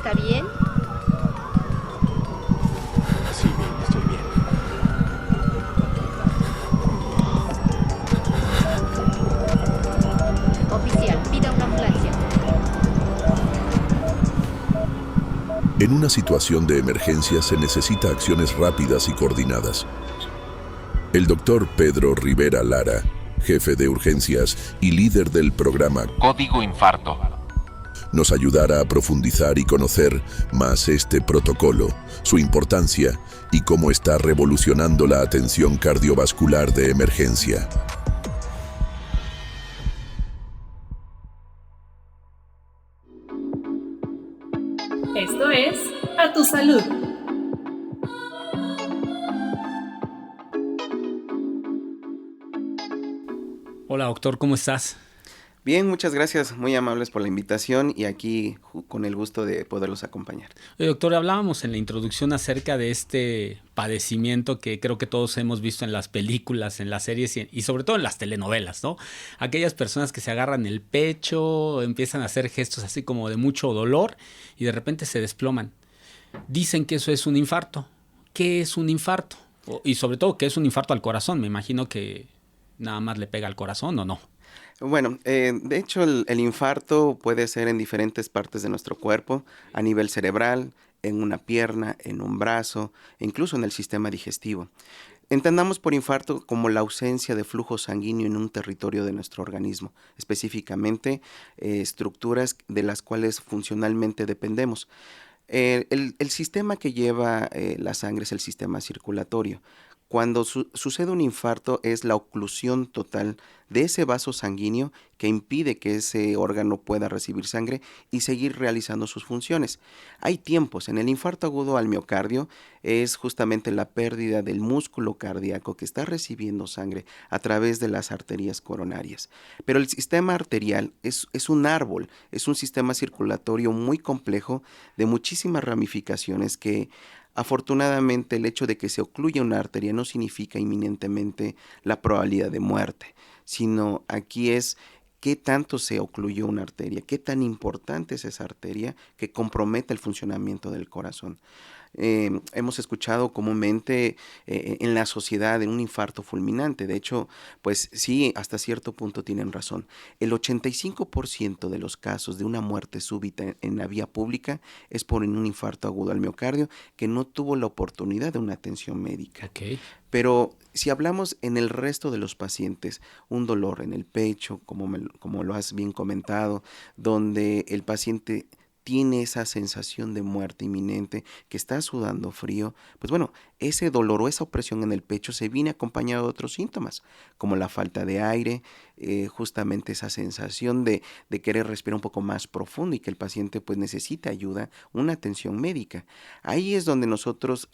¿Está bien? Sí, bien, estoy bien. Oficial, pida una ambulancia. En una situación de emergencia se necesita acciones rápidas y coordinadas. El doctor Pedro Rivera Lara, jefe de urgencias y líder del programa Código Infarto. nos ayudará a profundizar y conocer más este protocolo, su importancia y cómo está revolucionando la atención cardiovascular de emergencia. Esto es A Tu Salud. Hola, doctor, ¿cómo estás? Bien, muchas gracias, muy amables por la invitación y aquí con el gusto de poderlos acompañar. Doctor, hablábamos en la introducción acerca de este padecimiento que creo que todos hemos visto en las películas, en las series y sobre todo en las telenovelas, ¿no? Aquellas personas que se agarran el pecho, empiezan a hacer gestos así como de mucho dolor y de repente se desploman. Dicen que eso es un infarto. ¿Qué es un infarto? Y sobre todo, ¿qué es un infarto al corazón? Me imagino que nada más le pega al corazón, ¿o no? Bueno, de hecho el infarto puede ser en diferentes partes de nuestro cuerpo, a nivel cerebral, en una pierna, en un brazo, e incluso en el sistema digestivo. Entendamos por infarto como la ausencia de flujo sanguíneo en un territorio de nuestro organismo, específicamente estructuras de las cuales funcionalmente dependemos. El sistema que lleva la sangre es el sistema circulatorio. Cuando sucede un infarto es la oclusión total de ese vaso sanguíneo que impide que ese órgano pueda recibir sangre y seguir realizando sus funciones. Hay tiempos. En el infarto agudo al miocardio es justamente la pérdida del músculo cardíaco que está recibiendo sangre a través de las arterias coronarias. Pero el sistema arterial es un árbol, es un sistema circulatorio muy complejo de muchísimas ramificaciones que afortunadamente el hecho de que se ocluya una arteria no significa inminentemente la probabilidad de muerte, sino aquí es qué tanto se ocluyó una arteria, qué tan importante es esa arteria que compromete el funcionamiento del corazón. Hemos escuchado comúnmente en la sociedad de un infarto fulminante. De hecho, pues sí, hasta cierto punto tienen razón. El 85% de los casos de una muerte súbita en la vía pública es por un infarto agudo al miocardio que no tuvo la oportunidad de una atención médica. Okay. Pero si hablamos en el resto de los pacientes, un dolor en el pecho, como lo has bien comentado, donde el paciente tiene esa sensación de muerte inminente, que está sudando frío, pues bueno, ese dolor o esa opresión en el pecho se viene acompañado de otros síntomas, como la falta de aire, justamente esa sensación de querer respirar un poco más profundo y que el paciente pues necesita ayuda, una atención médica. Ahí es donde nosotros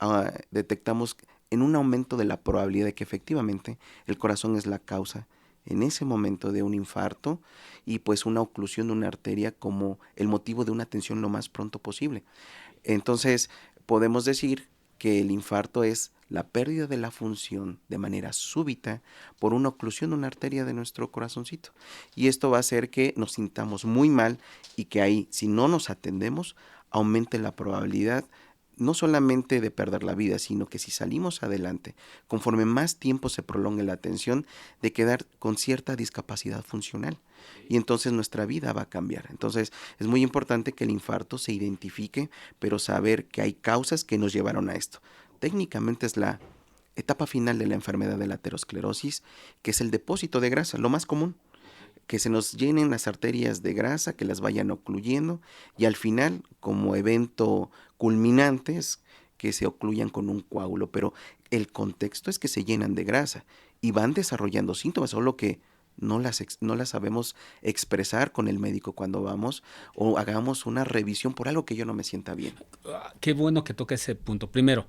detectamos en un aumento de la probabilidad de que efectivamente el corazón es la causa en ese momento de un infarto y pues una oclusión de una arteria como el motivo de una atención lo más pronto posible. Entonces podemos decir que el infarto es la pérdida de la función de manera súbita por una oclusión de una arteria de nuestro corazoncito. Y esto va a hacer que nos sintamos muy mal y que ahí, si no nos atendemos, aumente la probabilidad no solamente de perder la vida, sino que si salimos adelante, conforme más tiempo se prolongue la atención, de quedar con cierta discapacidad funcional. Y entonces nuestra vida va a cambiar. Entonces es muy importante que el infarto se identifique, pero saber que hay causas que nos llevaron a esto. Técnicamente es la etapa final de la enfermedad de la aterosclerosis, que es el depósito de grasa, lo más común. Que se nos llenen las arterias de grasa, que las vayan ocluyendo y al final, como evento culminante, es que se ocluyan con un coágulo, pero el contexto es que se llenan de grasa y van desarrollando síntomas, solo que no las sabemos expresar con el médico cuando vamos o hagamos una revisión por algo que yo no me sienta bien. Qué bueno que toca ese punto. Primero,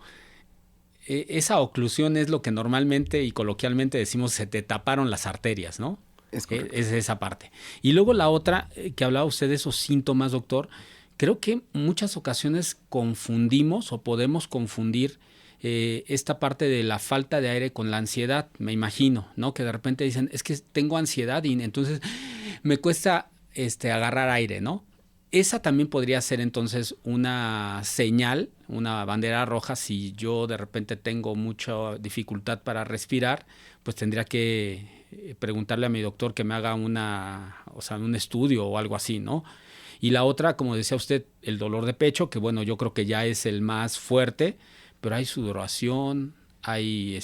esa oclusión es lo que normalmente y coloquialmente decimos se te taparon las arterias, ¿no? Es esa parte. Y luego la otra, que hablaba usted de esos síntomas, doctor, creo que muchas ocasiones confundimos o podemos confundir esta parte de la falta de aire con la ansiedad, me imagino, ¿no? Que de repente dicen, es que tengo ansiedad y entonces me cuesta agarrar aire, ¿no? esa también podría ser entonces una señal, una bandera roja. Si yo de repente tengo mucha dificultad para respirar, pues tendría que preguntarle a mi doctor que me haga un estudio o algo así, ¿no? Y la otra, como decía usted, el dolor de pecho, que bueno, yo creo que ya es el más fuerte, pero hay sudoración, hay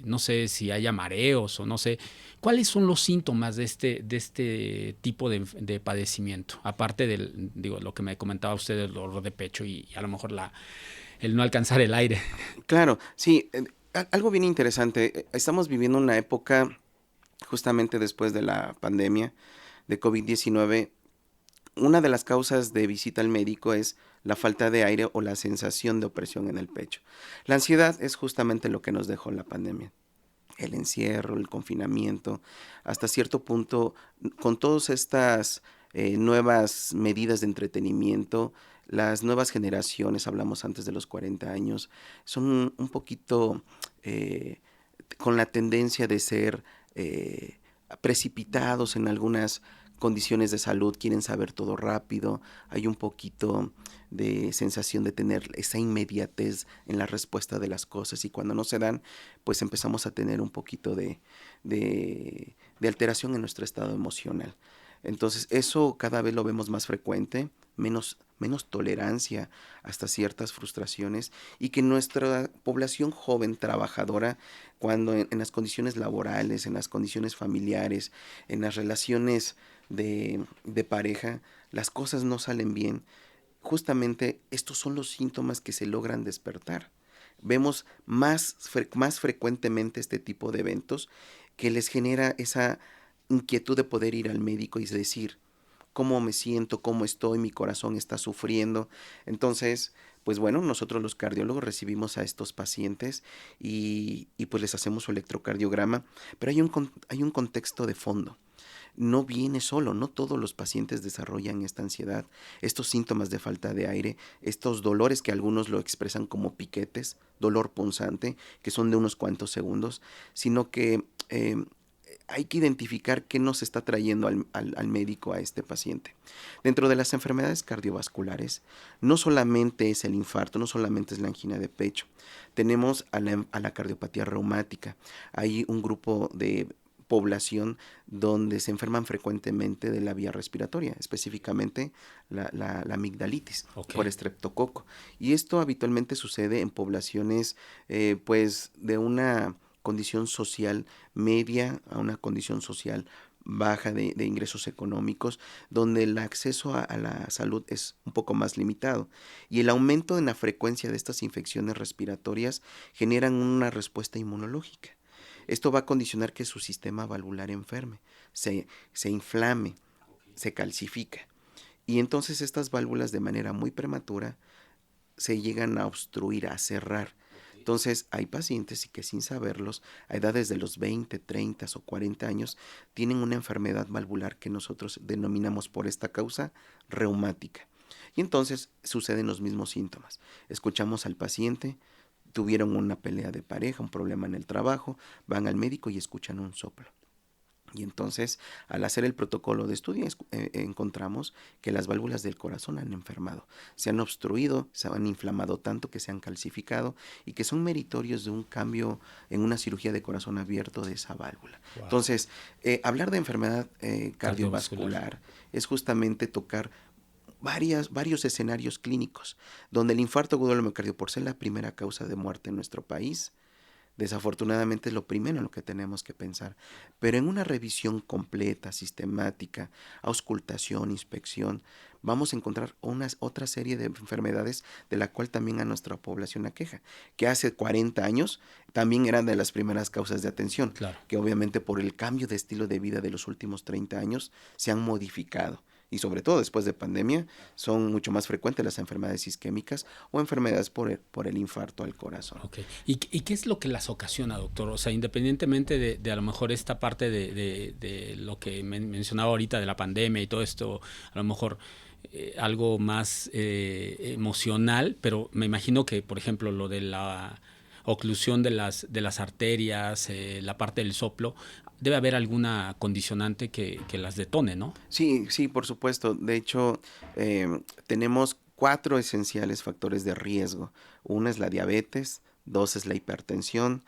no sé si haya mareos o no sé. ¿Cuáles son los síntomas de este tipo de padecimiento? Aparte lo que me comentaba usted del dolor de pecho y a lo mejor el no alcanzar el aire. Claro, sí, algo bien interesante. Estamos viviendo una época justamente después de la pandemia de COVID-19. Una de las causas de visita al médico es la falta de aire o la sensación de opresión en el pecho. La ansiedad es justamente lo que nos dejó la pandemia. El encierro, el confinamiento, hasta cierto punto, con todas estas nuevas medidas de entretenimiento, las nuevas generaciones, hablamos antes de los 40 años, son un poquito con la tendencia de ser precipitados en algunas condiciones de salud, quieren saber todo rápido, hay un poquito de sensación de tener esa inmediatez en la respuesta de las cosas y cuando no se dan, pues empezamos a tener un poquito de alteración en nuestro estado emocional. Entonces eso cada vez lo vemos más frecuente, menos tolerancia hasta ciertas frustraciones y que nuestra población joven trabajadora, cuando en las condiciones laborales, en las condiciones familiares, en las relaciones de pareja, las cosas no salen bien, justamente estos son los síntomas que se logran despertar. Vemos más frecuentemente este tipo de eventos que les genera esa inquietud de poder ir al médico y decir cómo me siento, cómo estoy, mi corazón está sufriendo. Entonces, pues bueno, nosotros los cardiólogos recibimos a estos pacientes y pues les hacemos su electrocardiograma, pero hay un contexto de fondo. No viene solo, no todos los pacientes desarrollan esta ansiedad, estos síntomas de falta de aire, estos dolores que algunos lo expresan como piquetes, dolor punzante, que son de unos cuantos segundos, sino que hay que identificar qué nos está trayendo al médico a este paciente. Dentro de las enfermedades cardiovasculares, no solamente es el infarto, no solamente es la angina de pecho, tenemos a la cardiopatía reumática, hay un grupo de población donde se enferman frecuentemente de la vía respiratoria, específicamente la amigdalitis por estreptococo. Y esto habitualmente sucede en poblaciones pues de una condición social media a una condición social baja de ingresos económicos, donde el acceso a la salud es un poco más limitado. Y el aumento en la frecuencia de estas infecciones respiratorias generan una respuesta inmunológica. Esto va a condicionar que su sistema valvular enferme, se inflame, se calcifica. Y entonces estas válvulas de manera muy prematura se llegan a obstruir, a cerrar. Entonces hay pacientes que sin saberlos, a edades de los 20, 30 o 40 años, tienen una enfermedad valvular que nosotros denominamos por esta causa reumática. Y entonces suceden los mismos síntomas. Escuchamos al paciente, tuvieron una pelea de pareja, un problema en el trabajo, van al médico y escuchan un soplo. Y entonces, al hacer el protocolo de estudio, encontramos que las válvulas del corazón han enfermado, se han obstruido, se han inflamado tanto que se han calcificado y que son meritorios de un cambio en una cirugía de corazón abierto de esa válvula. Wow. Entonces, hablar de enfermedad cardiovascular es justamente tocar varios escenarios clínicos, donde el infarto agudo del miocardio, por ser la primera causa de muerte en nuestro país, desafortunadamente es lo primero en lo que tenemos que pensar. Pero en una revisión completa, sistemática, auscultación, inspección, vamos a encontrar otra serie de enfermedades de la cual también a nuestra población aqueja, que hace 40 años también eran de las primeras causas de atención, claro, que obviamente por el cambio de estilo de vida de los últimos 30 años se han modificado. Y sobre todo después de pandemia son mucho más frecuentes las enfermedades isquémicas o enfermedades por el infarto al corazón. Okay. ¿Y qué es lo que las ocasiona, doctor? O sea, independientemente de a lo mejor esta parte de lo que mencionaba ahorita de la pandemia y todo esto, a lo mejor algo más emocional, pero me imagino que, por ejemplo, lo de oclusión de las arterias, la parte del soplo, debe haber alguna condicionante que las detone, ¿no? Sí, sí, por supuesto. De hecho, tenemos 4 esenciales factores de riesgo. Uno es la diabetes, 2 es la hipertensión,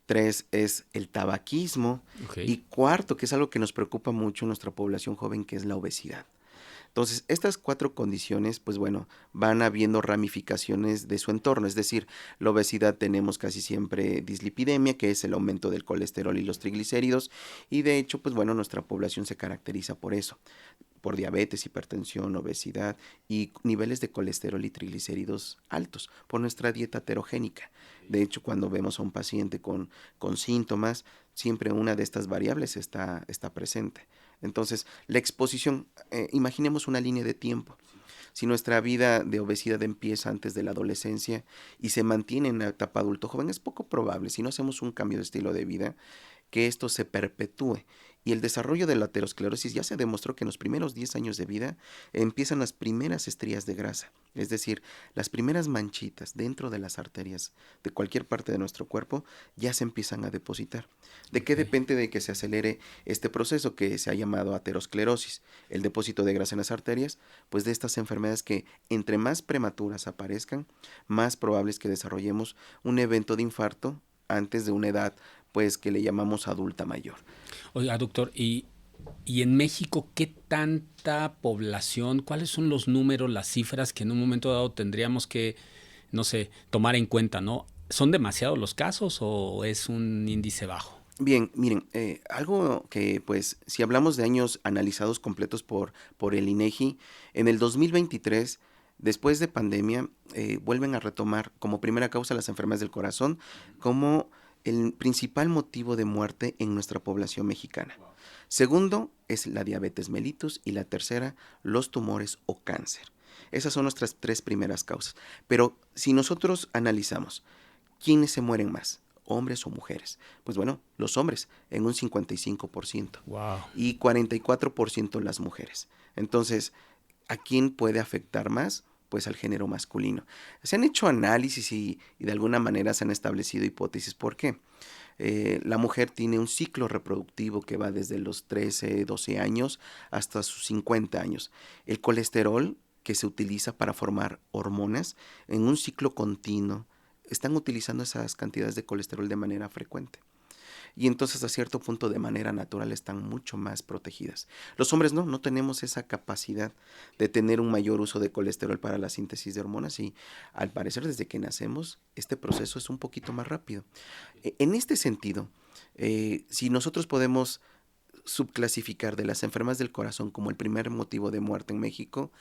3 es el tabaquismo Okay. y cuarto, que es algo que nos preocupa mucho en nuestra población joven, que es la obesidad. Entonces, estas 4 condiciones, pues bueno, van habiendo ramificaciones de su entorno. Es decir, la obesidad tenemos casi siempre dislipidemia, que es el aumento del colesterol y los triglicéridos. Y de hecho, pues bueno, nuestra población se caracteriza por eso, por diabetes, hipertensión, obesidad y niveles de colesterol y triglicéridos altos, por nuestra dieta heterogénica. De hecho, cuando vemos a un paciente con síntomas, siempre una de estas variables está presente. Entonces, la exposición, imaginemos una línea de tiempo. Si nuestra vida de obesidad empieza antes de la adolescencia y se mantiene en la etapa adulto joven, es poco probable, si no hacemos un cambio de estilo de vida, que esto se perpetúe. Y el desarrollo de la aterosclerosis ya se demostró que en los primeros 10 años de vida empiezan las primeras estrías de grasa, es decir, las primeras manchitas dentro de las arterias de cualquier parte de nuestro cuerpo ya se empiezan a depositar. ¿De qué depende de que se acelere este proceso que se ha llamado aterosclerosis? El depósito de grasa en las arterias, pues de estas enfermedades que entre más prematuras aparezcan, más probable es que desarrollemos un evento de infarto antes de una edad pues que le llamamos adulta mayor. Oiga, doctor, ¿y en México qué tanta población, cuáles son los números, las cifras que en un momento dado tendríamos que, no sé, tomar en cuenta, ¿no? ¿Son demasiados los casos o es un índice bajo? Bien, miren, algo que pues si hablamos de años analizados completos por el INEGI, en el 2023, después de pandemia, vuelven a retomar como primera causa las enfermedades del corazón como el principal motivo de muerte en nuestra población mexicana. Segundo es la diabetes mellitus y la tercera, los tumores o cáncer. Esas son nuestras 3 primeras causas. Pero si nosotros analizamos quiénes se mueren más, hombres o mujeres, pues bueno, los hombres en un 55%. Wow. Y 44% las mujeres. Entonces, ¿a quién puede afectar más? Pues al género masculino. Se han hecho análisis y de alguna manera se han establecido hipótesis. ¿Por qué? La mujer tiene un ciclo reproductivo que va desde los 13, 12 años hasta sus 50 años. El colesterol que se utiliza para formar hormonas en un ciclo continuo, están utilizando esas cantidades de colesterol de manera frecuente. Y entonces a cierto punto de manera natural están mucho más protegidas. Los hombres no tenemos esa capacidad de tener un mayor uso de colesterol para la síntesis de hormonas y al parecer desde que nacemos este proceso es un poquito más rápido. En este sentido, si nosotros podemos subclasificar de las enfermedades del corazón como el primer motivo de muerte en México,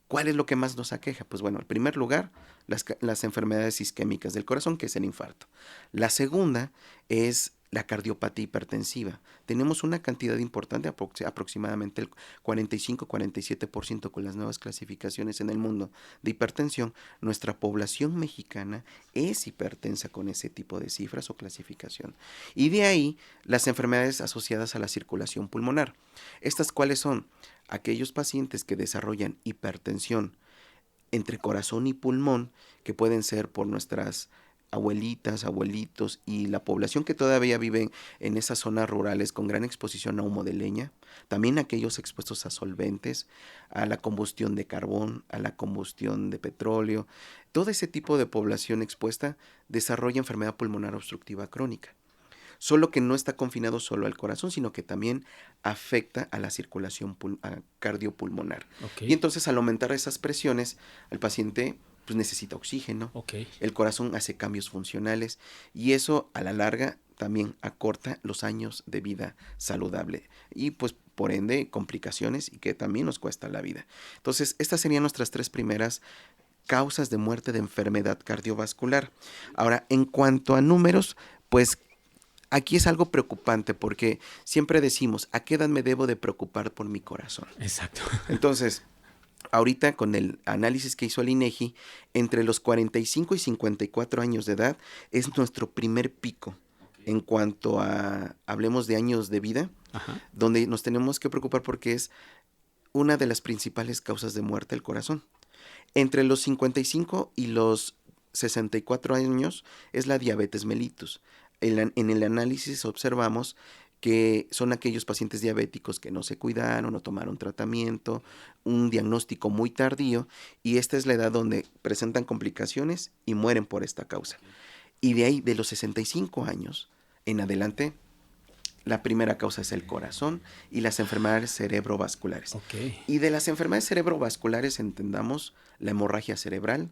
¿cuál es lo que más nos aqueja? Pues bueno, en primer lugar, las enfermedades isquémicas del corazón, que es el infarto. La segunda es la cardiopatía hipertensiva. Tenemos una cantidad importante, aproximadamente el 45-47% con las nuevas clasificaciones en el mundo de hipertensión. Nuestra población mexicana es hipertensa con ese tipo de cifras o clasificación. Y de ahí las enfermedades asociadas a la circulación pulmonar. ¿Estas cuáles son? Aquellos pacientes que desarrollan hipertensión entre corazón y pulmón, que pueden ser por nuestras abuelitas, abuelitos y la población que todavía vive en esas zonas rurales con gran exposición a humo de leña, también aquellos expuestos a solventes, a la combustión de carbón, a la combustión de petróleo, todo ese tipo de población expuesta desarrolla enfermedad pulmonar obstructiva crónica. Solo que no está confinado solo al corazón, sino que también afecta a la circulación cardiopulmonar. Okay. Y entonces al aumentar esas presiones, el paciente pues necesita oxígeno, Okay. El corazón hace cambios funcionales y eso a la larga también acorta los años de vida saludable y pues por ende complicaciones y que también nos cuesta la vida. Entonces estas serían nuestras 3 primeras causas de muerte de enfermedad cardiovascular. Ahora, en cuanto a números, pues aquí es algo preocupante porque siempre decimos, ¿a qué edad me debo de preocupar por mi corazón? Exacto. Entonces, ahorita con el análisis que hizo el INEGI, entre los 45 y 54 años de edad es nuestro primer pico en cuanto a, hablemos de años de vida, Ajá. donde nos tenemos que preocupar porque es una de las principales causas de muerte del corazón. Entre los 55 y los 64 años es la diabetes mellitus. En el análisis observamos que son aquellos pacientes diabéticos que no se cuidaron, no tomaron tratamiento, un diagnóstico muy tardío, y esta es la edad donde presentan complicaciones y mueren por esta causa. Y de ahí, de los 65 años en adelante, la primera causa es el corazón y las enfermedades cerebrovasculares. Ok. Y de las enfermedades cerebrovasculares entendamos la hemorragia cerebral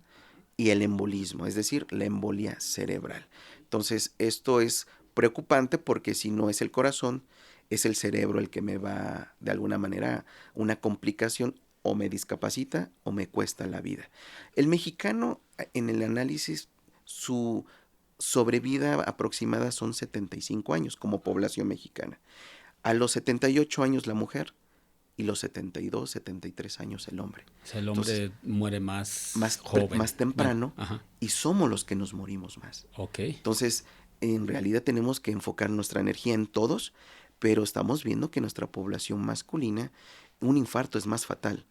y el embolismo, es decir, la embolia cerebral. Entonces, esto es preocupante porque si no es el corazón, es el cerebro el que me va, de alguna manera, una complicación, o me discapacita o me cuesta la vida. El mexicano, en el análisis, su sobrevida aproximada son 75 años como población mexicana. A los 78 años la mujer y los 72, 73 años el hombre. O sea, el hombre Entonces, muere más joven. más temprano, Ajá. y somos los que nos morimos más. Ok. Entonces, en realidad tenemos que enfocar nuestra energía en todos, pero estamos viendo que nuestra población masculina, un infarto es más fatal.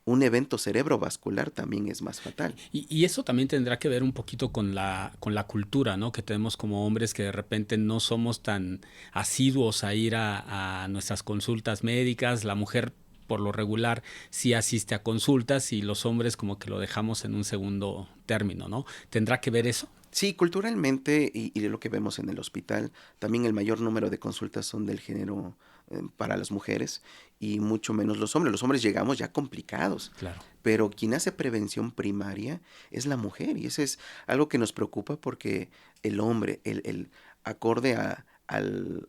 Un evento cerebrovascular también es más fatal. Y eso también tendrá que ver un poquito con la cultura, ¿no? Que tenemos como hombres que de repente no somos tan asiduos a ir a nuestras consultas médicas. La mujer, por lo regular, sí asiste a consultas y los hombres como que lo dejamos en un segundo término, ¿no? ¿Tendrá que ver eso? Sí, culturalmente, y lo que vemos en el hospital, también el mayor número de consultas son del género para las mujeres y mucho menos los hombres. Los hombres llegamos ya complicados. Claro. Pero quien hace prevención primaria es la mujer, y eso es algo que nos preocupa porque el hombre, acorde a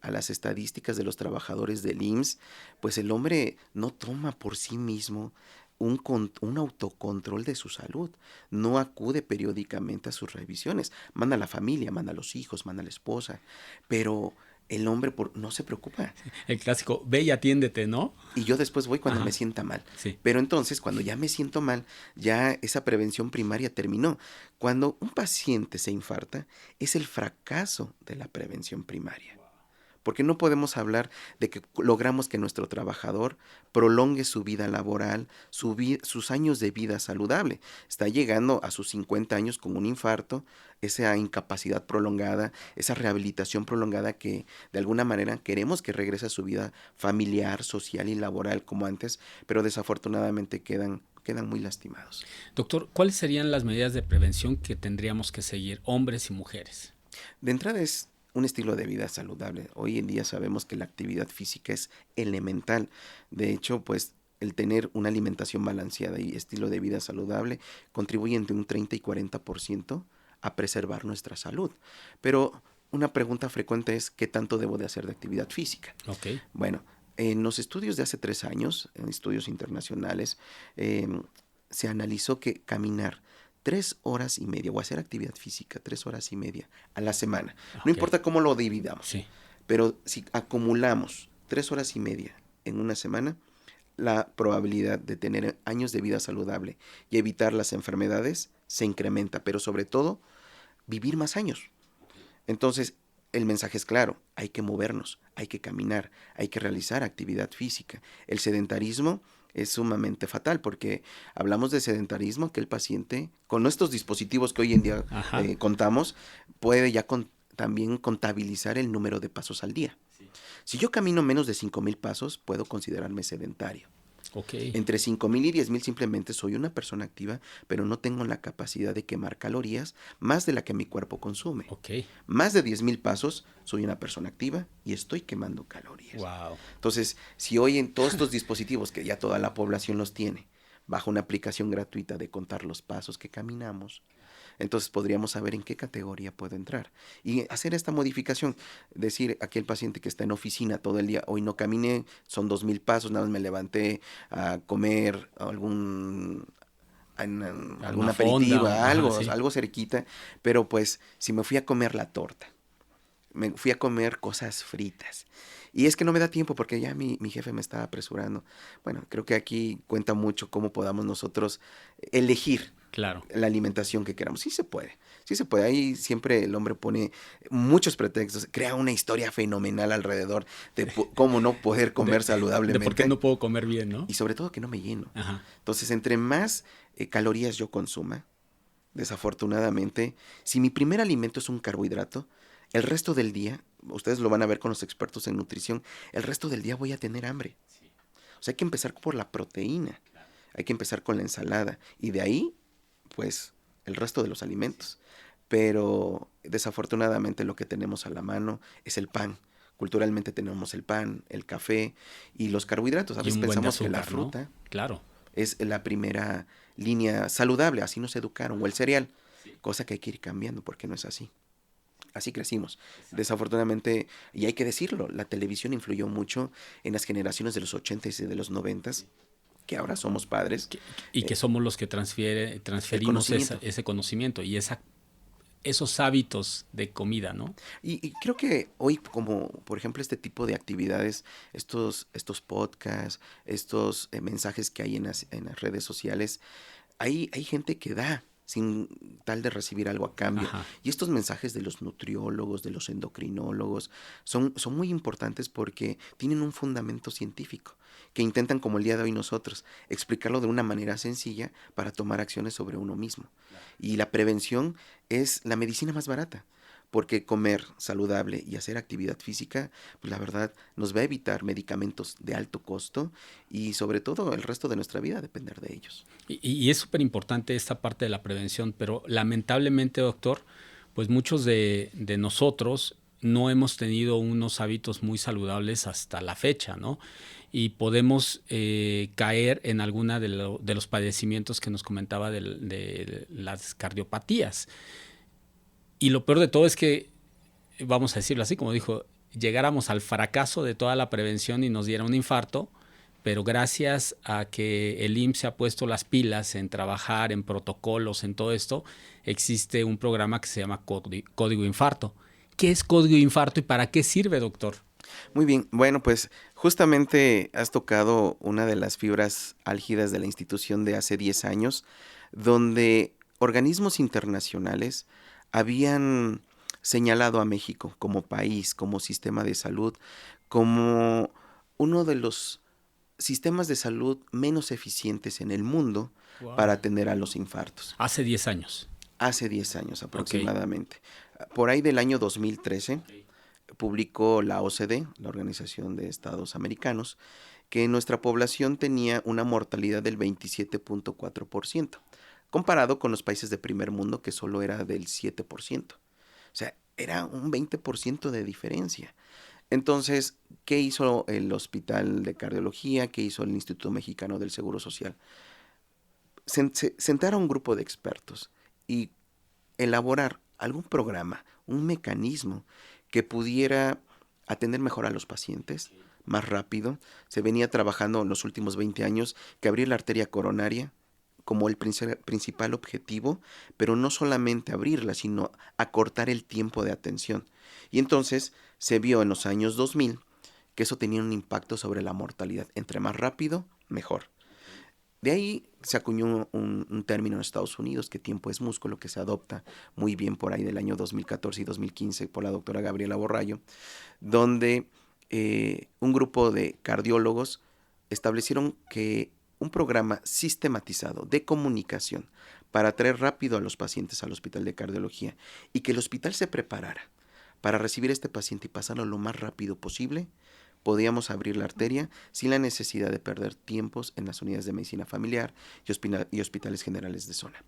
las estadísticas de los trabajadores del IMSS, pues el hombre no toma por sí mismo un autocontrol de su salud, no acude periódicamente a sus revisiones, manda a la familia, manda a los hijos, manda a la esposa, pero el hombre no se preocupa. El clásico, ve y atiéndete, ¿no? Y yo después voy cuando Ajá. me sienta mal. Sí. Pero entonces, cuando ya me siento mal, ya esa prevención primaria terminó. Cuando un paciente se infarta, es el fracaso de la prevención primaria. Porque no podemos hablar de que logramos que nuestro trabajador prolongue su vida laboral, sus años de vida saludable. Está llegando a sus 50 años con un infarto, esa incapacidad prolongada, esa rehabilitación prolongada que de alguna manera queremos que regrese a su vida familiar, social y laboral como antes, pero desafortunadamente quedan muy lastimados. Doctor, ¿cuáles serían las medidas de prevención que tendríamos que seguir, hombres y mujeres? De entrada es un estilo de vida saludable. Hoy en día sabemos que la actividad física es elemental. De hecho, pues el tener una alimentación balanceada y estilo de vida saludable contribuye entre un 30 y 40% a preservar nuestra salud. Pero una pregunta frecuente es, ¿qué tanto debo de hacer de actividad física? Ok. Bueno, en los estudios de hace 3 años, en estudios internacionales, se analizó que caminar 3 horas y media, o hacer actividad física 3 horas y media a la semana, Ok. no importa cómo lo dividamos, Sí. pero si acumulamos 3 horas y media en una semana, la probabilidad de tener años de vida saludable y evitar las enfermedades se incrementa, pero sobre todo, vivir más años. Entonces, el mensaje es claro, hay que movernos, hay que caminar, hay que realizar actividad física. El sedentarismo es sumamente fatal porque hablamos de sedentarismo que el paciente, con estos dispositivos que hoy en día contamos, puede ya también contabilizar el número de pasos al día. Sí. Si yo camino menos de 5,000 pasos, puedo considerarme sedentario. Okay. Entre 5,000 y 10,000 simplemente soy una persona activa, pero no tengo la capacidad de quemar calorías más de la que mi cuerpo consume. Okay. Más de 10,000 pasos, soy una persona activa y estoy quemando calorías. Wow. Entonces, si hoy en todos estos dispositivos, que ya toda la población los tiene, bajo una aplicación gratuita de contar los pasos que caminamos, entonces podríamos saber en qué categoría puedo entrar y hacer esta modificación. Decir a aquel paciente que está en oficina todo el día, hoy no caminé, son 2,000 pasos, nada más me levanté a comer alguna aperitiva, algo cerquita, pero pues si me fui a comer la torta, me fui a comer cosas fritas. Y es que no me da tiempo porque ya mi jefe me está apresurando. Bueno, creo que aquí cuenta mucho cómo podamos nosotros elegir la alimentación que queramos. Sí se puede. Ahí siempre el hombre pone muchos pretextos, crea una historia fenomenal alrededor de cómo no poder comer saludablemente. De por qué no puedo comer bien, ¿no? Y sobre todo que no me lleno. Ajá. Entonces, entre más calorías yo consuma, desafortunadamente, si mi primer alimento es un carbohidrato, el resto del día, ustedes lo van a ver con los expertos en nutrición, el resto del día voy a tener hambre. O sea, hay que empezar por la proteína, hay que empezar con la ensalada y de ahí, pues, el resto de los alimentos. Pero desafortunadamente lo que tenemos a la mano es el pan. Culturalmente tenemos el pan, el café y los carbohidratos. A Y veces un buen de pensamos que la azúcar, ¿no? fruta Claro. es la primera línea saludable, así nos educaron, o el cereal, cosa que hay que ir cambiando porque no es así. Así crecimos. Desafortunadamente, y hay que decirlo, la televisión influyó mucho en las generaciones de los 80s y de los 90s, que ahora somos padres. Y que somos los que transferimos ese conocimiento y esos hábitos de comida, ¿no? Y creo que hoy, como por ejemplo este tipo de actividades, estos podcasts, estos mensajes que hay en las redes sociales, hay gente que da sin tal de recibir algo a cambio. Ajá. Y estos mensajes de los nutriólogos, de los endocrinólogos, son muy importantes porque tienen un fundamento científico, que intentan, como el día de hoy nosotros, explicarlo de una manera sencilla para tomar acciones sobre uno mismo. Y la prevención es la medicina más barata, porque comer saludable y hacer actividad física, pues la verdad nos va a evitar medicamentos de alto costo y sobre todo el resto de nuestra vida depender de ellos. Y es súper importante esta parte de la prevención, pero lamentablemente, doctor, pues muchos de nosotros no hemos tenido unos hábitos muy saludables hasta la fecha, ¿no? Y podemos caer en alguna de los padecimientos que nos comentaba de las cardiopatías. Y lo peor de todo es que, vamos a decirlo así, como dijo, llegáramos al fracaso de toda la prevención y nos diera un infarto, pero gracias a que el IMSS se ha puesto las pilas en trabajar en protocolos, en todo esto, existe un programa que se llama Código Infarto. ¿Qué es Código Infarto y para qué sirve, doctor? Muy bien, bueno, pues justamente has tocado una de las fibras álgidas de la institución de hace 10 años, donde organismos internacionales habían señalado a México como país, como sistema de salud, como uno de los sistemas de salud menos eficientes en el mundo para atender a los infartos. Hace 10 años. Hace 10 años aproximadamente. Por ahí del año 2013 publicó la OCDE, la Organización de Estados Americanos, que nuestra población tenía una mortalidad del 27.4%, comparado con los países de primer mundo que solo era del 7%. O sea, era un 20% de diferencia. Entonces, ¿qué hizo el Hospital de Cardiología? ¿Qué hizo el Instituto Mexicano del Seguro Social? Sentar a un grupo de expertos y elaborar algún programa, un mecanismo que pudiera atender mejor a los pacientes más rápido. Se venía trabajando en los últimos 20 años que abrir la arteria coronaria como el principal objetivo, pero no solamente abrirla, sino acortar el tiempo de atención. Y entonces se vio en los años 2000 que eso tenía un impacto sobre la mortalidad. Entre más rápido, mejor. De ahí se acuñó un término en Estados Unidos, que tiempo es músculo, que se adopta muy bien por ahí del año 2014 y 2015 por la doctora Gabriela Borrallo, donde un grupo de cardiólogos establecieron que un programa sistematizado de comunicación para traer rápido a los pacientes al hospital de cardiología y que el hospital se preparara para recibir a este paciente y pasarlo lo más rápido posible, podíamos abrir la arteria sin la necesidad de perder tiempos en las unidades de medicina familiar y hospitales generales de zona.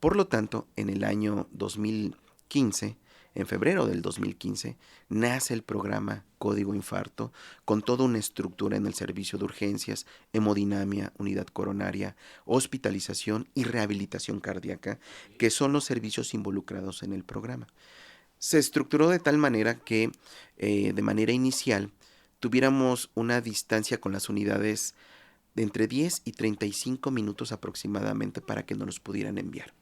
Por lo tanto, en el año 2015, en febrero del 2015, nace el programa Código Infarto con toda una estructura en el servicio de urgencias, hemodinamia, unidad coronaria, hospitalización y rehabilitación cardíaca, que son los servicios involucrados en el programa. Se estructuró de tal manera que, de manera inicial, tuviéramos una distancia con las unidades de entre 10 y 35 minutos aproximadamente para que nos los pudieran enviar.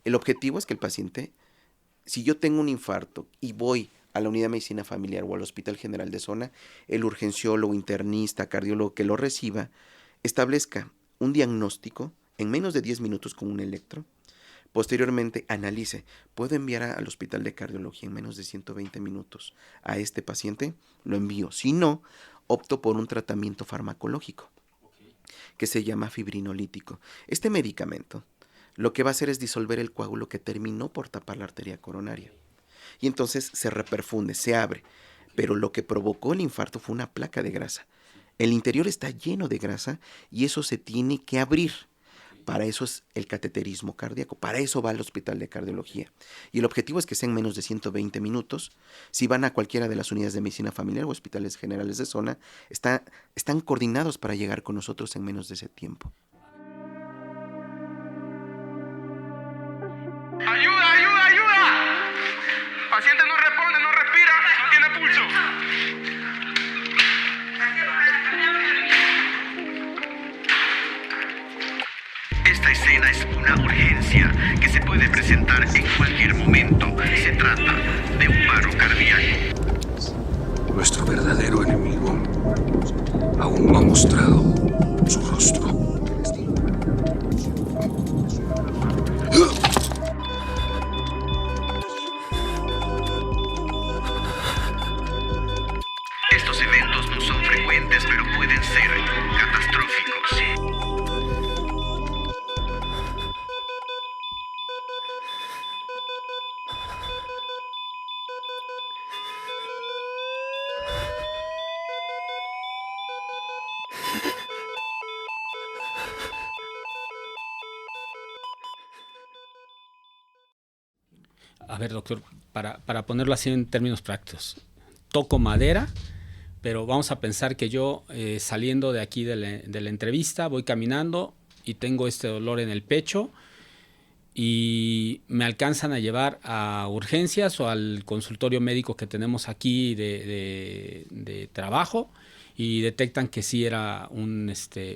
El objetivo es que el paciente, si yo tengo un infarto y voy a la unidad de medicina familiar o al hospital general de zona, el urgenciólogo, internista, cardiólogo que lo reciba, establezca un diagnóstico en menos de 10 minutos con un electro. Posteriormente analice, ¿puedo enviar al hospital de cardiología en menos de 120 minutos a este paciente? Lo envío. Si no, opto por un tratamiento farmacológico que se llama fibrinolítico. Este medicamento lo que va a hacer es disolver el coágulo que terminó por tapar la arteria coronaria. Y entonces se reperfunde, se abre. Pero lo que provocó el infarto fue una placa de grasa. El interior está lleno de grasa y eso se tiene que abrir. Para eso es el cateterismo cardíaco, para eso va al hospital de cardiología. Y el objetivo es que sea en menos de 120 minutos. Si van a cualquiera de las unidades de medicina familiar o hospitales generales de zona, están coordinados para llegar con nosotros en menos de ese tiempo. ¡Ayuda, ayuda, ayuda! Paciente no responde, no respira, no tiene pulso. Esta escena es una urgencia que se puede presentar en cualquier momento. Se trata de un paro cardíaco. Nuestro verdadero enemigo aún no ha mostrado su rostro. Estos eventos no son frecuentes, pero pueden ser catastróficos. A ver, doctor, para ponerlo así en términos prácticos, toco madera, pero vamos a pensar que yo saliendo de aquí de la entrevista voy caminando y tengo este dolor en el pecho y me alcanzan a llevar a urgencias o al consultorio médico que tenemos aquí de trabajo y detectan que sí era un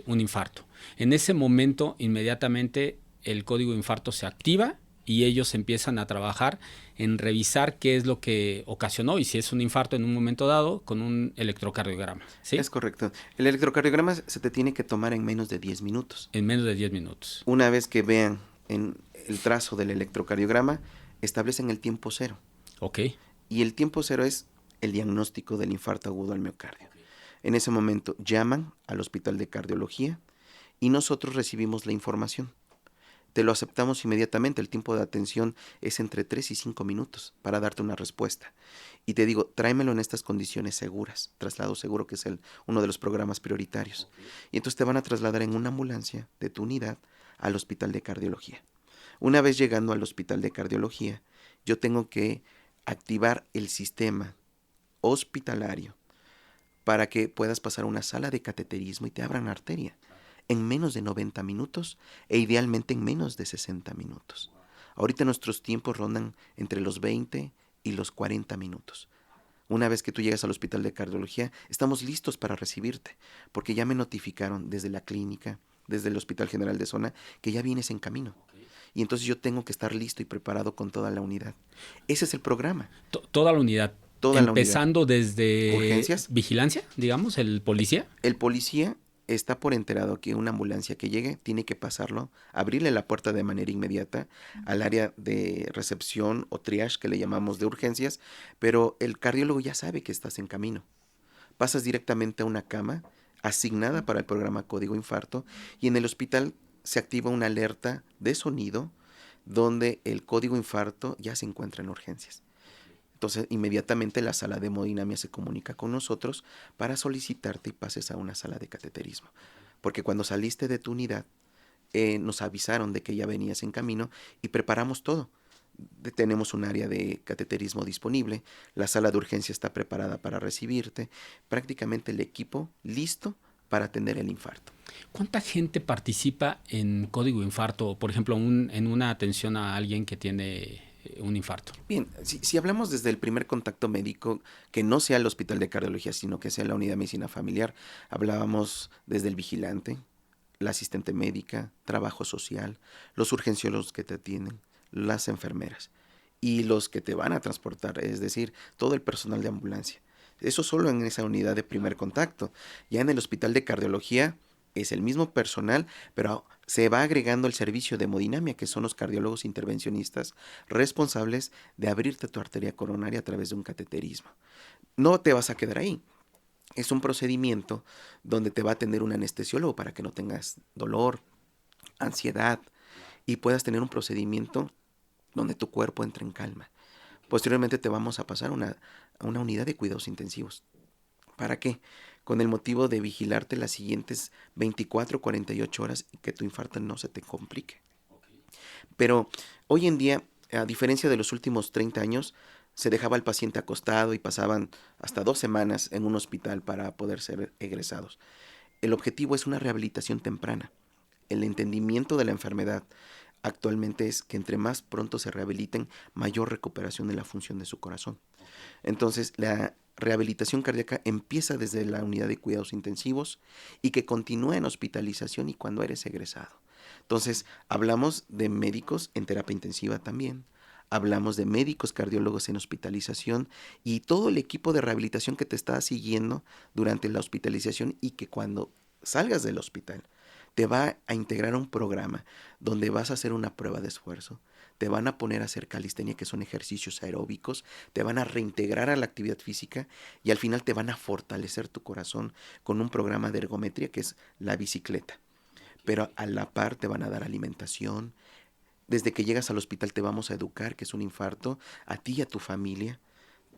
infarto. En ese momento, inmediatamente, el código infarto se activa y ellos empiezan a trabajar en revisar qué es lo que ocasionó y si es un infarto en un momento dado con un electrocardiograma, ¿sí? Es correcto. El electrocardiograma se te tiene que tomar en menos de 10 minutos. En menos de 10 minutos. Una vez que vean en el trazo del electrocardiograma, establecen el tiempo cero. Ok. Y el tiempo cero es el diagnóstico del infarto agudo al miocardio. En ese momento llaman al hospital de cardiología y nosotros recibimos la información. Te lo aceptamos inmediatamente, el tiempo de atención es entre 3 y 5 minutos para darte una respuesta. Y te digo, tráemelo en estas condiciones seguras, traslado seguro, que es uno de los programas prioritarios. Y entonces te van a trasladar en una ambulancia de tu unidad al hospital de cardiología. Una vez llegando al hospital de cardiología, yo tengo que activar el sistema hospitalario para que puedas pasar a una sala de cateterismo y te abran la arteria en menos de 90 minutos e idealmente en menos de 60 minutos. Ahorita nuestros tiempos rondan entre los 20 y los 40 minutos. Una vez que tú llegas al hospital de cardiología, estamos listos para recibirte, porque ya me notificaron desde la clínica, desde el Hospital General de Zona, que ya vienes en camino. Y entonces yo tengo que estar listo y preparado con toda la unidad. Ese es el programa. Toda la unidad. Toda Empezando la unidad. Desde urgencias. Vigilancia, digamos, el policía. El policía está por enterado que una ambulancia que llegue tiene que pasarlo, abrirle la puerta de manera inmediata al área de recepción o triage que le llamamos de urgencias, pero el cardiólogo ya sabe que estás en camino. Pasas directamente a una cama asignada para el programa Código Infarto y en el hospital se activa una alerta de sonido donde el código infarto ya se encuentra en urgencias. Entonces, inmediatamente la sala de hemodinamia se comunica con nosotros para solicitarte y pases a una sala de cateterismo. Porque cuando saliste de tu unidad, nos avisaron de que ya venías en camino y preparamos todo. Tenemos un área de cateterismo disponible, la sala de urgencia está preparada para recibirte, prácticamente el equipo listo para atender el infarto. ¿Cuánta gente participa en código infarto? Por ejemplo, en una atención a alguien que tiene un infarto. Bien, si hablamos desde el primer contacto médico, que no sea el hospital de cardiología, sino que sea la unidad de medicina familiar, hablábamos desde el vigilante, la asistente médica, trabajo social, los urgenciólogos que te atienden, las enfermeras y los que te van a transportar, es decir, todo el personal de ambulancia. Eso solo en esa unidad de primer contacto. Ya en el hospital de cardiología es el mismo personal, pero se va agregando el servicio de hemodinamia, que son los cardiólogos intervencionistas responsables de abrirte tu arteria coronaria a través de un cateterismo. No te vas a quedar ahí. Es un procedimiento donde te va a atender un anestesiólogo para que no tengas dolor, ansiedad. y puedas tener un procedimiento donde tu cuerpo entre en calma. Posteriormente te vamos a pasar a una unidad de cuidados intensivos. ¿Para qué? Con el motivo de vigilarte las siguientes 24, 48 horas y que tu infarto no se te complique. Pero hoy en día, a diferencia de los últimos 30 años, se dejaba al paciente acostado y pasaban hasta 2 semanas en un hospital para poder ser egresados. El objetivo es una rehabilitación temprana. El entendimiento de la enfermedad actualmente es que entre más pronto se rehabiliten, mayor recuperación de la función de su corazón. Entonces, la rehabilitación cardíaca empieza desde la unidad de cuidados intensivos y que continúa en hospitalización y cuando eres egresado. Entonces, hablamos de médicos en terapia intensiva también. Hablamos de médicos cardiólogos en hospitalización y todo el equipo de rehabilitación que te está siguiendo durante la hospitalización y que cuando salgas del hospital te va a integrar a un programa donde vas a hacer una prueba de esfuerzo, te van a poner a hacer calistenia, que son ejercicios aeróbicos, te van a reintegrar a la actividad física y al final te van a fortalecer tu corazón con un programa de ergometría que es la bicicleta. Pero a la par te van a dar alimentación. Desde que llegas al hospital te vamos a educar, que es un infarto, a ti y a tu familia,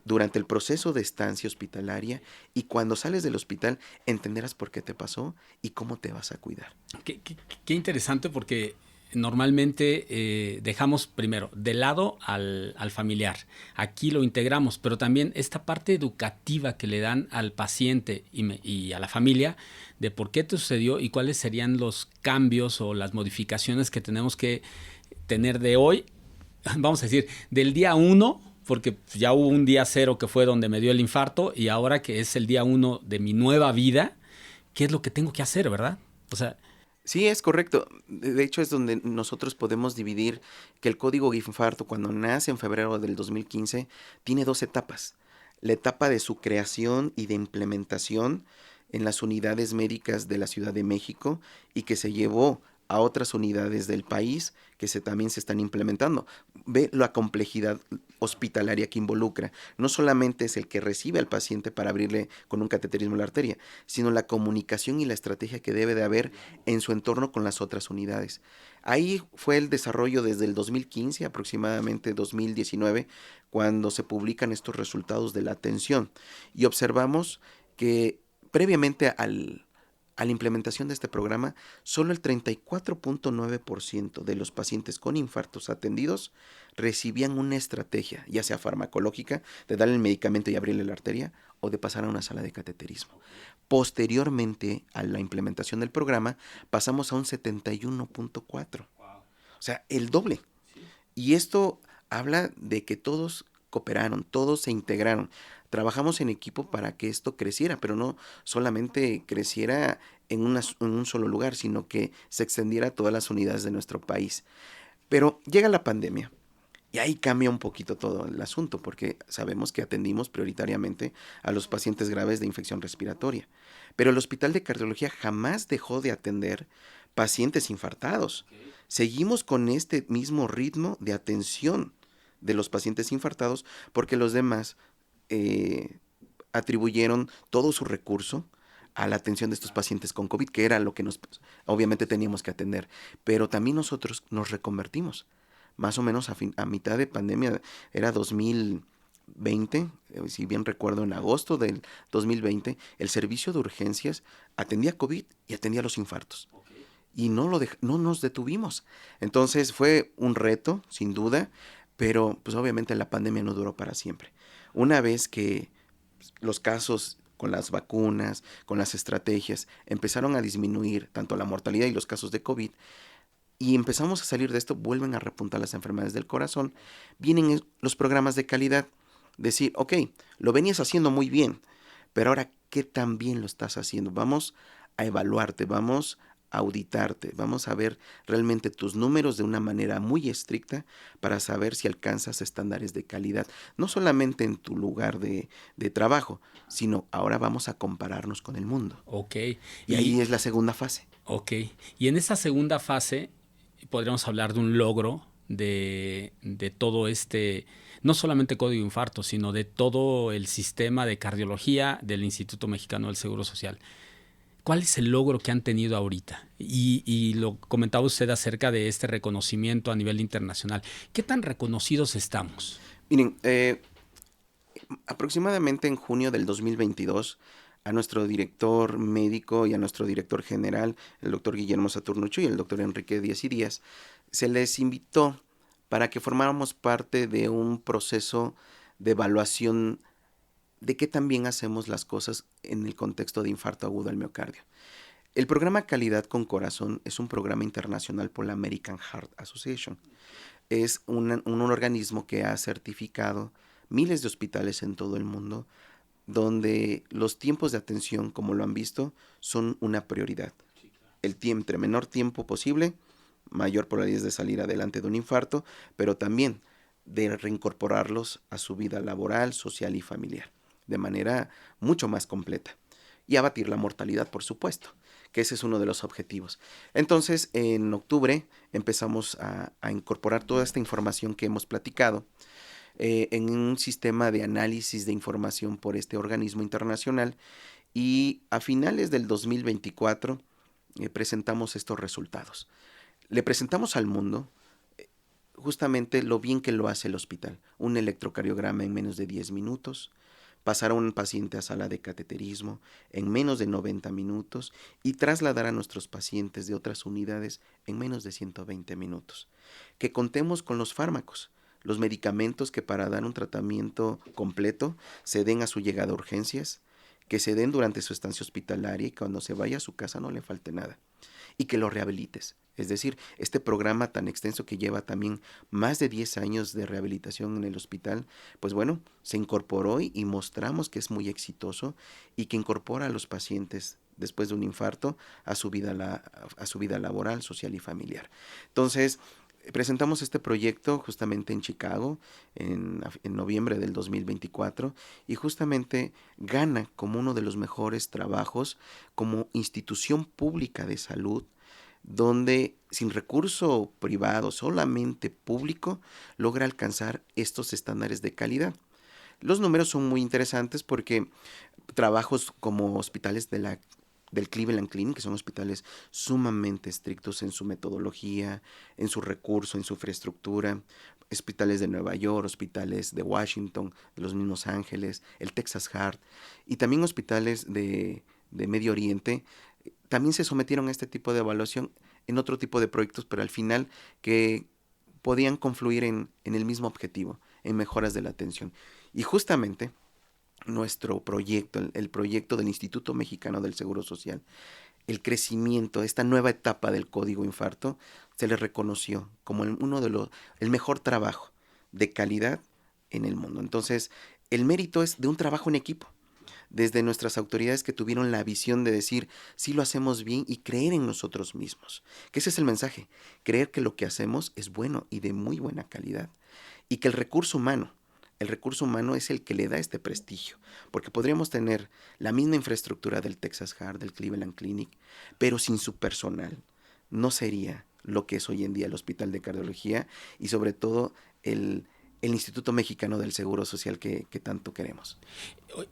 durante el proceso de estancia hospitalaria, y cuando sales del hospital entenderás por qué te pasó y cómo te vas a cuidar. Qué interesante, porque normalmente dejamos primero de lado al familiar. Aquí lo integramos, pero también esta parte educativa que le dan al paciente y a la familia de por qué te sucedió y cuáles serían los cambios o las modificaciones que tenemos que tener de hoy, vamos a decir, del día 1, porque ya hubo un día 0 que fue donde me dio el infarto, y ahora que es el día 1 de mi nueva vida, ¿qué es lo que tengo que hacer, verdad? O sea... Sí, es correcto. De hecho, es donde nosotros podemos dividir que el código infarto, cuando nace en febrero del 2015, tiene 2 etapas. La etapa de su creación y de implementación en las unidades médicas de la Ciudad de México y que se llevó a otras unidades del país que también se están implementando. Ve la complejidad hospitalaria que involucra. No solamente es el que recibe al paciente para abrirle con un cateterismo la arteria, sino la comunicación y la estrategia que debe de haber en su entorno con las otras unidades. Ahí fue el desarrollo desde el 2015, aproximadamente 2019, cuando se publican estos resultados de la atención. Y observamos que previamente a la implementación de este programa, solo el 34.9% de los pacientes con infartos atendidos recibían una estrategia, ya sea farmacológica, de darle el medicamento y abrirle la arteria, o de pasar a una sala de cateterismo. Posteriormente a la implementación del programa, pasamos a un 71.4%. O sea, el doble. Y esto habla de que todos cooperaron, todos se integraron. Trabajamos en equipo para que esto creciera, pero no solamente creciera en un solo lugar, sino que se extendiera a todas las unidades de nuestro país. Pero llega la pandemia y ahí cambia un poquito todo el asunto, porque sabemos que atendimos prioritariamente a los pacientes graves de infección respiratoria. Pero el Hospital de Cardiología jamás dejó de atender pacientes infartados. Seguimos con este mismo ritmo de atención de los pacientes infartados porque los demás atribuyeron todo su recurso a la atención de estos pacientes con COVID, que era lo que obviamente teníamos que atender. Pero también nosotros nos reconvertimos. Más o menos a mitad de pandemia, era 2020, si bien recuerdo, en agosto del 2020, el servicio de urgencias atendía COVID y atendía los infartos. Y no nos detuvimos. Entonces fue un reto, sin duda, pero pues obviamente la pandemia no duró para siempre. Una vez que los casos con las vacunas, con las estrategias, empezaron a disminuir tanto la mortalidad y los casos de COVID, y empezamos a salir de esto, vuelven a repuntar las enfermedades del corazón, vienen los programas de calidad, decir, ok, lo venías haciendo muy bien, pero ahora, ¿qué tan bien lo estás haciendo? Vamos a evaluarte, vamos a auditarte, vamos a ver realmente tus números de una manera muy estricta para saber si alcanzas estándares de calidad, no solamente en tu lugar de trabajo, sino ahora vamos a compararnos con el mundo. Ok. Y ahí es la segunda fase. Ok. Y en esa segunda fase podríamos hablar de un logro de todo no solamente código infarto, sino de todo el sistema de cardiología del Instituto Mexicano del Seguro Social. ¿cuál es el logro que han tenido ahorita? Y lo comentaba usted acerca de este reconocimiento a nivel internacional. ¿Qué tan reconocidos estamos? Miren, aproximadamente en junio del 2022, a nuestro director médico y a nuestro director general, el doctor Guillermo Saturnuccio y el doctor Enrique Díaz y Díaz, se les invitó para que formáramos parte de un proceso de evaluación de qué tan bien hacemos las cosas en el contexto de infarto agudo al miocardio. El programa Calidad con Corazón es un programa internacional por la American Heart Association. Es un organismo que ha certificado miles de hospitales en todo el mundo, donde los tiempos de atención, como lo han visto, son una prioridad. El tiempo, entre menor tiempo posible, mayor probabilidad de salir adelante de un infarto, pero también de reincorporarlos a su vida laboral, social y familiar, de manera mucho más completa. Y abatir la mortalidad, por supuesto, que ese es uno de los objetivos. Entonces, en octubre empezamos a incorporar toda esta información que hemos platicado en un sistema de análisis de información por este organismo internacional, y a finales del 2024 presentamos estos resultados. Le presentamos al mundo justamente lo bien que lo hace el hospital. Un electrocardiograma en menos de 10 minutos, pasar a un paciente a sala de cateterismo en menos de 90 minutos y trasladar a nuestros pacientes de otras unidades en menos de 120 minutos. Que contemos con los fármacos, los medicamentos que para dar un tratamiento completo se den a su llegada a urgencias, que se den durante su estancia hospitalaria y cuando se vaya a su casa no le falte nada. Y que lo rehabilites. Es decir, este programa tan extenso que lleva también más de 10 años de rehabilitación en el hospital, pues bueno, se incorporó y mostramos que es muy exitoso y que incorpora a los pacientes después de un infarto a su vida laboral, social y familiar. Entonces, presentamos este proyecto justamente en Chicago en noviembre del 2024 y justamente gana como uno de los mejores trabajos como institución pública de salud, donde sin recurso privado, solamente público, logra alcanzar estos estándares de calidad. Los números son muy interesantes porque trabajos como hospitales del Cleveland Clinic, que son hospitales sumamente estrictos en su metodología, en su recurso, en su infraestructura, hospitales de Nueva York, hospitales de Washington, de los mismos Ángeles, el Texas Heart, y también hospitales de Medio Oriente, también se sometieron a este tipo de evaluación en otro tipo de proyectos, pero al final que podían confluir en el mismo objetivo, en mejoras de la atención. Y justamente nuestro proyecto, el proyecto del Instituto Mexicano del Seguro Social, el crecimiento, esta nueva etapa del Código Infarto, se le reconoció como el mejor trabajo de calidad en el mundo. Entonces, el mérito es de un trabajo en equipo, desde nuestras autoridades que tuvieron la visión de decir, sí lo hacemos bien y creer en nosotros mismos. Que ese es el mensaje, creer que lo que hacemos es bueno y de muy buena calidad. Y que el recurso humano es el que le da este prestigio, porque podríamos tener la misma infraestructura del Texas Heart, del Cleveland Clinic, pero sin su personal no sería lo que es hoy en día el Hospital de Cardiología y sobre todo el Instituto Mexicano del Seguro Social que tanto queremos.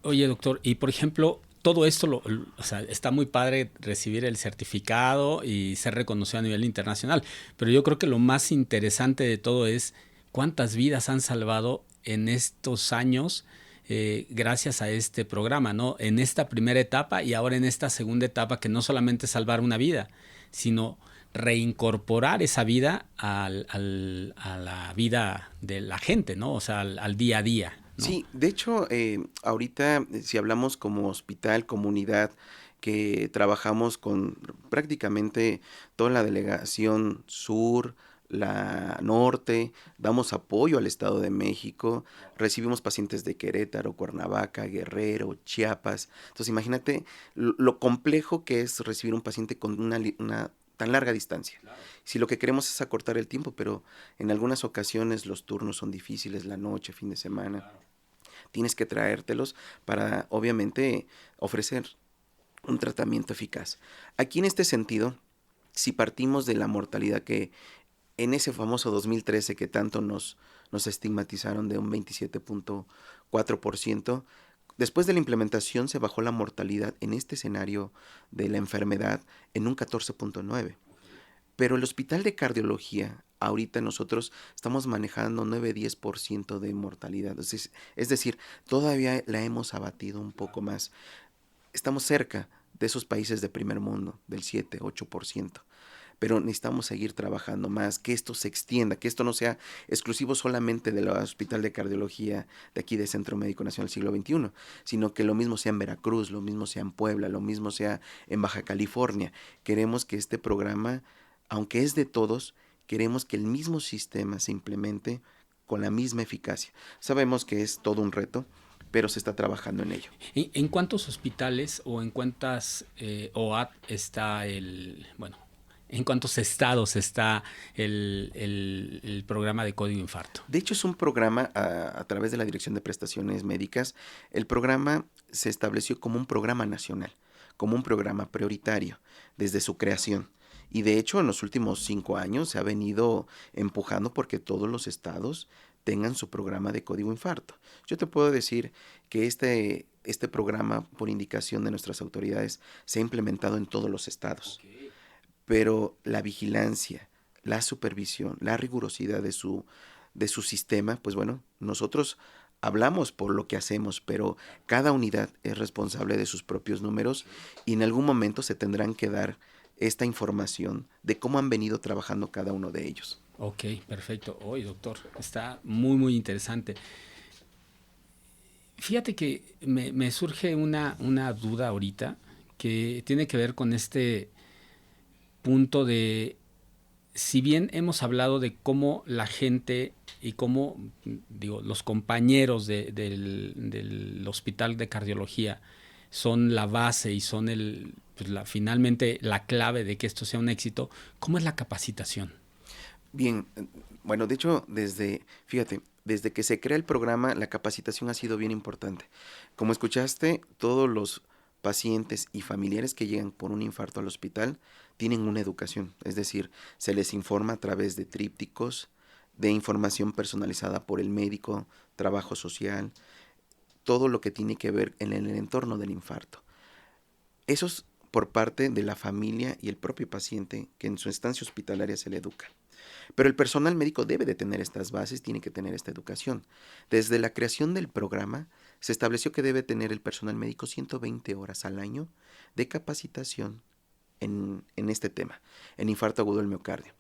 Oye, doctor, y por ejemplo, todo esto o sea, está muy padre recibir el certificado y ser reconocido a nivel internacional, pero yo creo que lo más interesante de todo es cuántas vidas han salvado en estos años gracias a este programa, ¿no? En esta primera etapa y ahora en esta segunda etapa, que no solamente es salvar una vida, sino reincorporar esa vida a la vida de la gente, ¿no? O sea, al día a día, ¿no? Sí, de hecho, ahorita si hablamos como hospital, comunidad, que trabajamos con prácticamente toda la delegación sur, la norte, damos apoyo al Estado de México, recibimos pacientes de Querétaro, Cuernavaca, Guerrero, Chiapas. Entonces imagínate lo complejo que es recibir un paciente con una tan larga distancia. Claro. Si lo que queremos es acortar el tiempo, pero en algunas ocasiones los turnos son difíciles, la noche, fin de semana. Claro. Tienes que traértelos para, obviamente, ofrecer un tratamiento eficaz. Aquí en este sentido, si partimos de la mortalidad que en ese famoso 2013 que tanto nos estigmatizaron de un 27.4%, Después de la implementación se bajó la mortalidad en este escenario de la enfermedad en un 14.9. Pero el hospital de cardiología, ahorita nosotros estamos manejando 9-10% de mortalidad. Es decir, todavía la hemos abatido un poco más. Estamos cerca de esos países de primer mundo, del 7-8%. Pero necesitamos seguir trabajando más, que esto se extienda, que esto no sea exclusivo solamente del Hospital de Cardiología de aquí de Centro Médico Nacional Siglo XXI, sino que lo mismo sea en Veracruz, lo mismo sea en Puebla, lo mismo sea en Baja California. Queremos que este programa, aunque es de todos, queremos que el mismo sistema se implemente con la misma eficacia. Sabemos que es todo un reto, pero se está trabajando en ello. ¿En cuántos hospitales o en cuántas OAT está en cuántos estados está el programa de código infarto? De hecho, es un programa a través de la Dirección de Prestaciones Médicas. El programa se estableció como un programa nacional, como un programa prioritario desde su creación. Y de hecho, en los últimos 5 años se ha venido empujando porque todos los estados tengan su programa de código infarto. Yo te puedo decir que este programa, por indicación de nuestras autoridades, se ha implementado en todos los estados. Pero la vigilancia, la supervisión, la rigurosidad de su sistema, pues bueno, nosotros hablamos por lo que hacemos, pero cada unidad es responsable de sus propios números y en algún momento se tendrán que dar esta información de cómo han venido trabajando cada uno de ellos. Ok, perfecto. Oye, doctor, está muy, muy interesante. Fíjate que me surge una duda ahorita que tiene que ver con este punto de, si bien hemos hablado de cómo la gente y cómo, los compañeros del hospital de cardiología son la base y son finalmente la clave de que esto sea un éxito, ¿cómo es la capacitación? Bien, bueno, de hecho, desde que se crea el programa, la capacitación ha sido bien importante. Como escuchaste, todos los pacientes y familiares que llegan por un infarto al hospital tienen una educación, es decir, se les informa a través de trípticos, de información personalizada por el médico, trabajo social, todo lo que tiene que ver en el entorno del infarto. Eso es por parte de la familia y el propio paciente que en su estancia hospitalaria se le educa. Pero el personal médico debe de tener estas bases, tiene que tener esta educación. Desde la creación del programa se estableció que debe tener el personal médico 120 horas al año de capacitación en este tema, en infarto agudo del miocardio.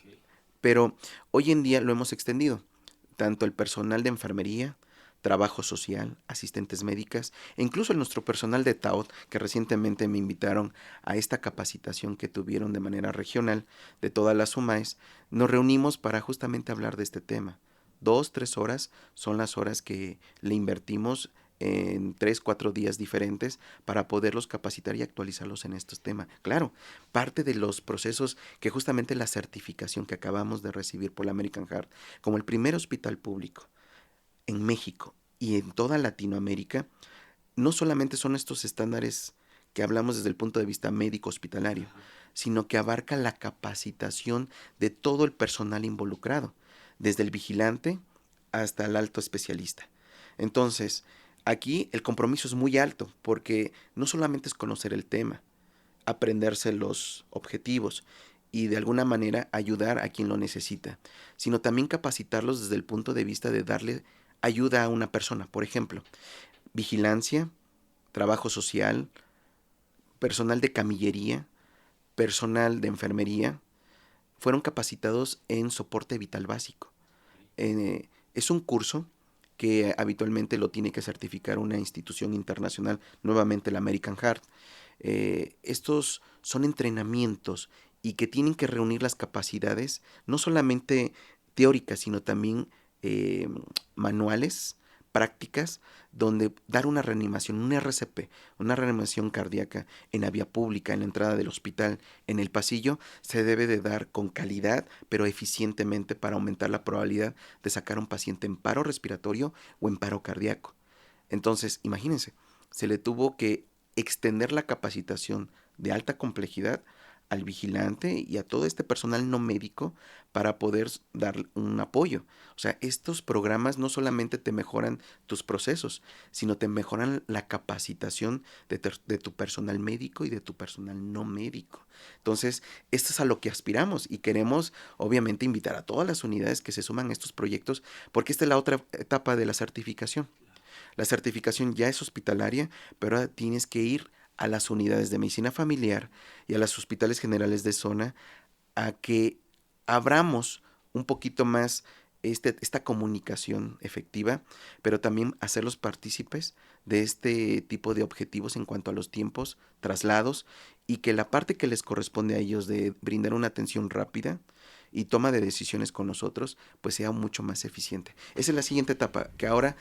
Pero hoy en día lo hemos extendido, tanto el personal de enfermería, trabajo social, asistentes médicas e incluso nuestro personal de TAOT, que recientemente me invitaron a esta capacitación que tuvieron de manera regional de todas las UMAES, nos reunimos para justamente hablar de este tema. 2-3 horas son las horas que le invertimos en 3-4 días diferentes para poderlos capacitar y actualizarlos en estos temas. Claro, parte de los procesos que justamente la certificación que acabamos de recibir por la American Heart como el primer hospital público en México y en toda Latinoamérica, no solamente son estos estándares que hablamos desde el punto de vista médico hospitalario, sino que abarca la capacitación de todo el personal involucrado, desde el vigilante hasta el alto especialista. Entonces, aquí el compromiso es muy alto, porque no solamente es conocer el tema, aprenderse los objetivos y de alguna manera ayudar a quien lo necesita, sino también capacitarlos desde el punto de vista de darle ayuda a una persona. Por ejemplo, vigilancia, trabajo social, personal de camillería, personal de enfermería, fueron capacitados en soporte vital básico. Es un curso que habitualmente lo tiene que certificar una institución internacional, nuevamente la American Heart. Estos son entrenamientos y que tienen que reunir las capacidades, no solamente teóricas, sino también manuales, prácticas, donde dar una reanimación, un RCP, una reanimación cardíaca en la vía pública, en la entrada del hospital, en el pasillo, se debe de dar con calidad, pero eficientemente para aumentar la probabilidad de sacar a un paciente en paro respiratorio o en paro cardíaco. Entonces, imagínense, se le tuvo que extender la capacitación de alta complejidad al vigilante y a todo este personal no médico para poder dar un apoyo. O sea, estos programas no solamente te mejoran tus procesos, sino te mejoran la capacitación de tu personal médico y de tu personal no médico. Entonces, esto es a lo que aspiramos y queremos, obviamente, invitar a todas las unidades que se suman a estos proyectos, porque esta es la otra etapa de la certificación. La certificación ya es hospitalaria, pero ahora tienes que ir a las unidades de medicina familiar y a los hospitales generales de zona a que abramos un poquito más esta comunicación efectiva, pero también hacerlos partícipes de este tipo de objetivos en cuanto a los tiempos, traslados, y que la parte que les corresponde a ellos de brindar una atención rápida y toma de decisiones con nosotros, pues sea mucho más eficiente. Esa es la siguiente etapa, que ahora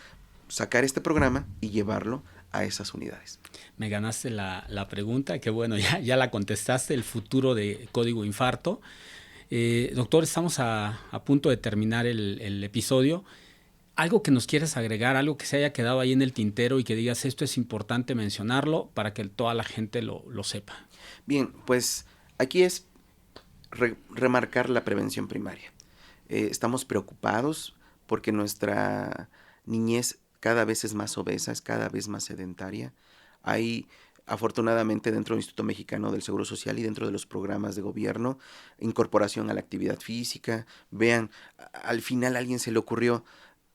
sacar este programa y llevarlo a esas unidades. Me ganaste la pregunta, que bueno, ya la contestaste, el futuro de Código Infarto. Doctor, estamos a punto de terminar el episodio. ¿Algo que nos quieras agregar, algo que se haya quedado ahí en el tintero y que digas esto es importante mencionarlo para que toda la gente lo sepa? Bien, pues aquí es remarcar la prevención primaria. Estamos preocupados porque nuestra niñez cada vez es más obesa, es cada vez más sedentaria. Hay, afortunadamente, dentro del Instituto Mexicano del Seguro Social y dentro de los programas de gobierno, incorporación a la actividad física. Vean, al final a alguien se le ocurrió,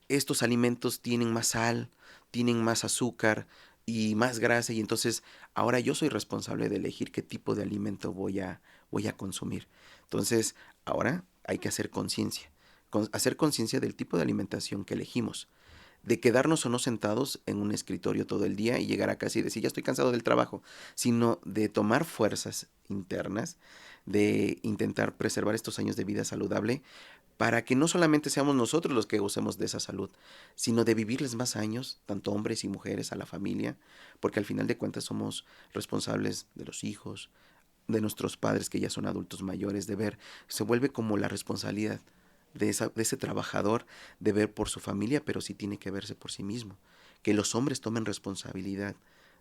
estos alimentos tienen más sal, tienen más azúcar y más grasa, y entonces ahora yo soy responsable de elegir qué tipo de alimento voy a consumir. Entonces, ahora hay que hacer conciencia del tipo de alimentación que elegimos, de quedarnos o no sentados en un escritorio todo el día y llegar a casa y decir, ya estoy cansado del trabajo, sino de tomar fuerzas internas, de intentar preservar estos años de vida saludable para que no solamente seamos nosotros los que gocemos de esa salud, sino de vivirles más años, tanto hombres y mujeres, a la familia, porque al final de cuentas somos responsables de los hijos, de nuestros padres que ya son adultos mayores, de ver, se vuelve como la responsabilidad de ese trabajador de ver por su familia, pero sí tiene que verse por sí mismo. Que los hombres tomen responsabilidad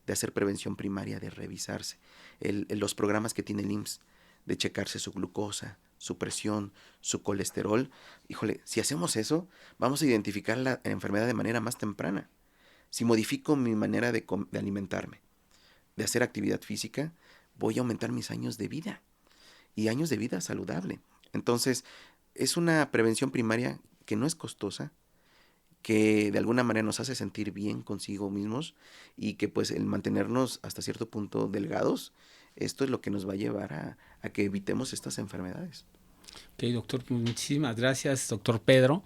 de hacer prevención primaria, de revisarse. Los programas que tiene el IMSS, de checarse su glucosa, su presión, su colesterol. Híjole, si hacemos eso, vamos a identificar la enfermedad de manera más temprana. Si modifico mi manera de alimentarme, de hacer actividad física, voy a aumentar mis años de vida. Y años de vida saludable. Entonces, es una prevención primaria que no es costosa, que de alguna manera nos hace sentir bien consigo mismos y que pues el mantenernos hasta cierto punto delgados, esto es lo que nos va a llevar a que evitemos estas enfermedades. Ok, doctor, muchísimas gracias, doctor Pedro,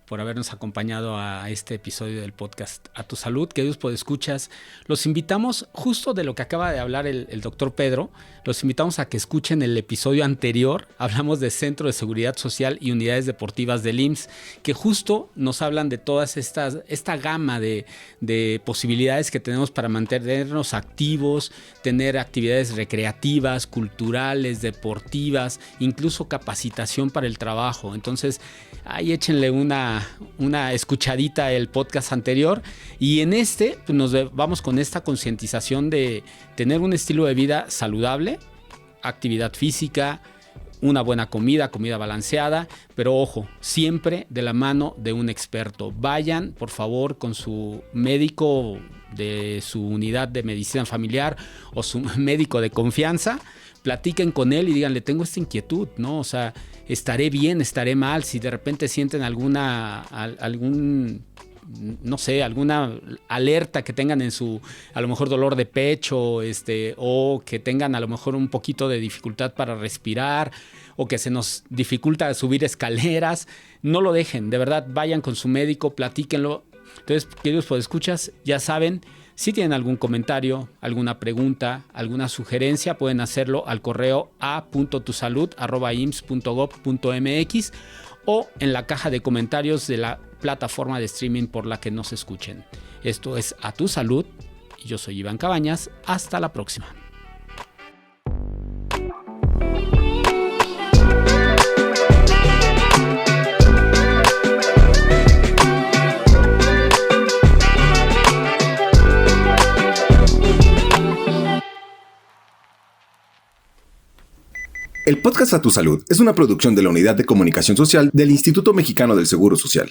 por habernos acompañado a este episodio del podcast A Tu Salud. Queridos podescuchas, los invitamos, justo de lo que acaba de hablar el doctor Pedro, los invitamos a que escuchen el episodio anterior. Hablamos de Centro de Seguridad Social y Unidades Deportivas del IMSS, que justo nos hablan de todas esta gama de posibilidades que tenemos para mantenernos activos, tener actividades recreativas, culturales, deportivas, incluso capacitación para el trabajo. Entonces, ahí échenle una escuchadita el podcast anterior, y en este pues nos vamos con esta concientización de tener un estilo de vida saludable, actividad física, una buena comida balanceada, pero ojo, siempre de la mano de un experto. Vayan, por favor, con su médico de su unidad de medicina familiar o su médico de confianza, platiquen con él y díganle, tengo esta inquietud, ¿no? O sea, estaré bien, estaré mal, si de repente sienten alguna alerta que tengan en su, a lo mejor dolor de pecho, o que tengan a lo mejor un poquito de dificultad para respirar, o que se nos dificulta subir escaleras, no lo dejen, de verdad, vayan con su médico, platíquenlo. Entonces, queridos podescuchas, ya saben, si tienen algún comentario, alguna pregunta, alguna sugerencia, pueden hacerlo al correo a.tusalud@ims.gov.mx o en la caja de comentarios de la plataforma de streaming por la que nos escuchen. Esto es A Tu Salud y yo soy Iván Cabañas. Hasta la próxima. El podcast A Tu Salud es una producción de la Unidad de Comunicación Social del Instituto Mexicano del Seguro Social.